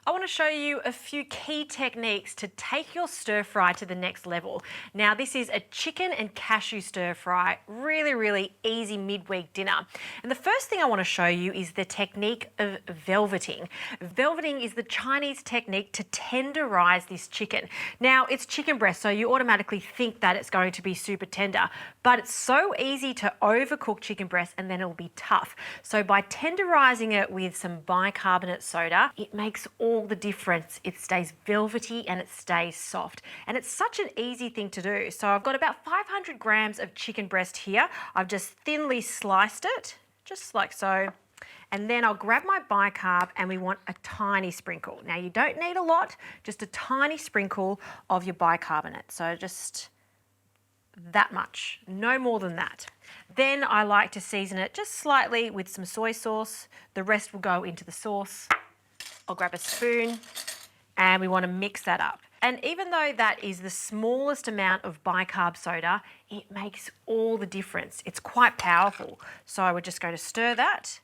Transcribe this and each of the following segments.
I want to show you a few key techniques to take your stir fry to the next level. Now, this is a chicken and cashew stir fry, really easy midweek dinner. And the first thing I want to show you is the technique of velveting. Velveting is the Chinese technique to tenderize this chicken. Now, it's chicken breast, so you automatically think that it's going to be super tender, but it's so easy to overcook chicken breast and then it'll be tough. So by tenderizing it with some bicarbonate soda, it makes all the difference. It stays velvety and it stays soft. And it's such an easy thing to do. So I've got about 500 grams of chicken breast here. I've just thinly sliced it, just like so. And then I'll grab my bicarb and we want a tiny sprinkle. Now you don't need a lot, just a tiny sprinkle of your bicarbonate. So just that much, no more than that. Then I like to season it just slightly with some soy sauce. The rest will go into the sauce. I'll grab a spoon and we want to mix that up. And even though that is the smallest amount of bicarb soda, it makes all the difference. It's quite powerful. So we're just going to stir that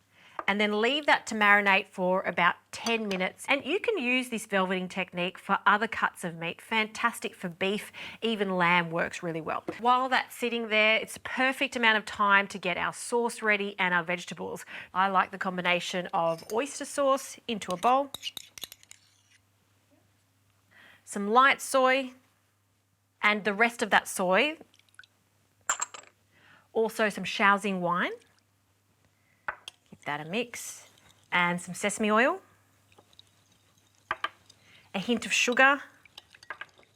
and then leave that to marinate for about 10 minutes. And you can use this velveting technique for other cuts of meat. Fantastic for beef, even lamb works really well. While that's sitting there, it's a perfect amount of time to get our sauce ready and our vegetables. I like the combination of oyster sauce into a bowl, some light soy, and the rest of that soy, also some Shaoxing wine. That a mix, and some sesame oil, a hint of sugar,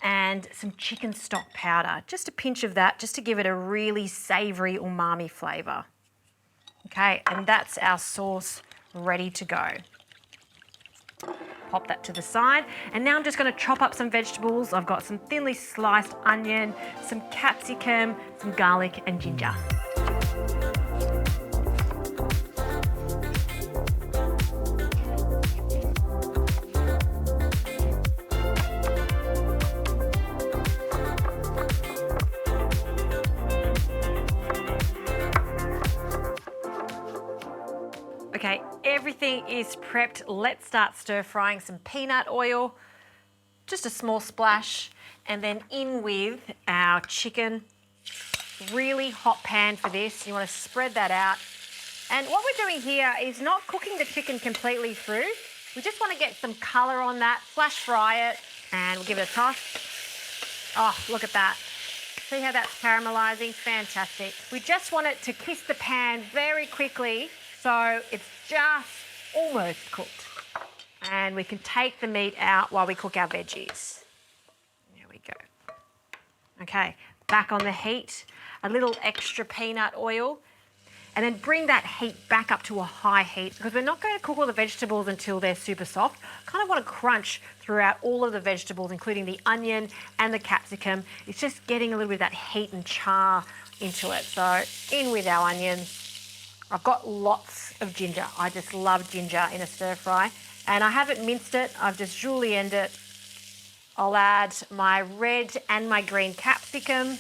and some chicken stock powder. Just a pinch of that, just to give it a really savoury umami flavour. Okay, and that's our sauce ready to go. Pop that to the side, and now I'm just going to chop up some vegetables. I've got some thinly sliced onion, some capsicum, some garlic and ginger. Okay, everything is prepped. Let's start stir frying. Some peanut oil, just a small splash, and then in with our chicken. Really hot pan for this. You want to spread that out. And what we're doing here is not cooking the chicken completely through. We just want to get some colour on that, flash fry it, and we'll give it a toss. Oh, look at that. See how that's caramelising? Fantastic. We just want it to kiss the pan very quickly, so it's just almost cooked. And we can take the meat out while we cook our veggies. There we go. Okay, back on the heat, a little extra peanut oil, and then bring that heat back up to a high heat because we're not going to cook all the vegetables until they're super soft. Kind of want to crunch throughout all of the vegetables, including the onion and the capsicum. It's just getting a little bit of that heat and char into it. So in with our onions. I've got lots of ginger. I just love ginger in a stir fry. And I haven't minced it, I've just julienned it. I'll add my red and my green capsicum.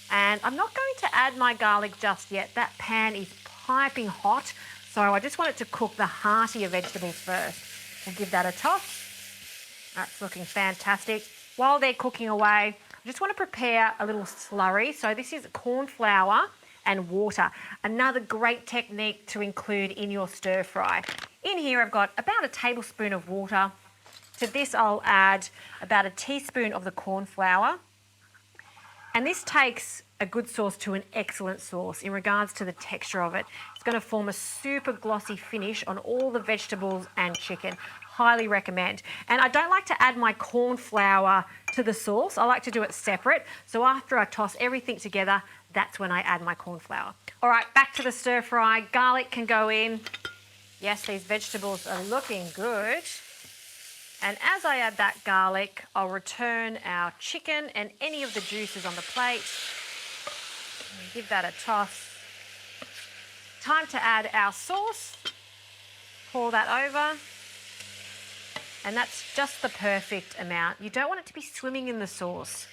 And I'm not going to add my garlic just yet. That pan is piping hot, so I just want it to cook the heartier vegetables first. We'll give that a toss. That's looking fantastic. While they're cooking away, I just want to prepare a little slurry. So this is cornflour and water. Another great technique to include in your stir fry. In here I've got about a tablespoon of water. To this I'll add about a teaspoon of the cornflour. And this takes a good sauce to an excellent sauce in regards to the texture of it. It's going to form a super glossy finish on all the vegetables and chicken. Highly recommend. And I don't like to add my cornflour to the sauce. I like to do it separate. So after I toss everything together, that's when I add my cornflour. All right, back to the stir fry. Garlic can go in. Yes, these vegetables are looking good. And as I add that garlic, I'll return our chicken and any of the juices on the plate. And give that a toss. Time to add our sauce. Pour that over. And that's just the perfect amount. You don't want it to be swimming in the sauce.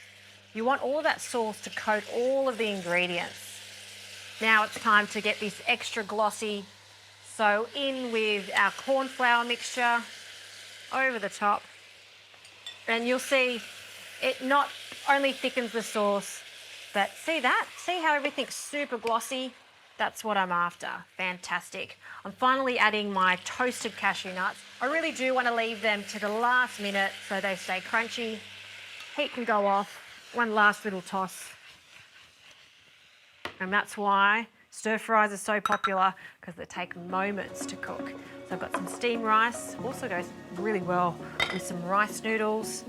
You want all of that sauce to coat all of the ingredients. Now it's time to get this extra glossy So in with our cornflour mixture over the top. And you'll see it not only thickens the sauce, but see that? See how everything's super glossy? That's what I'm after. Fantastic. I'm finally adding my toasted cashew nuts. I really do want to leave them to the last minute so they stay crunchy. Heat can go off. One last little toss. And that's why stir fries are so popular, because they take moments to cook. So I've got some steamed rice, also goes really well with some rice noodles,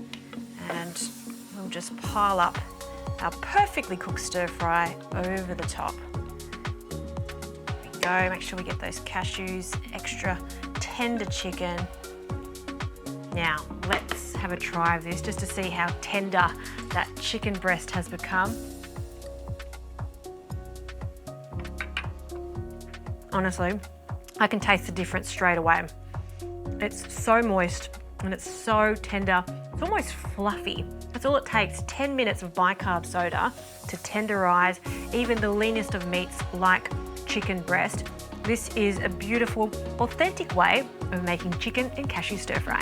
and we'll just pile up our perfectly cooked stir fry over the top. There we go, make sure we get those cashews, extra tender chicken. Now, let's have a try of this just to see how tender that chicken breast has become. Honestly, I can taste the difference straight away. It's so moist and it's so tender. It's almost fluffy. That's all it takes, 10 minutes of bicarb soda to tenderize even the leanest of meats like chicken breast. This is a beautiful, authentic way of making chicken and cashew stir fry.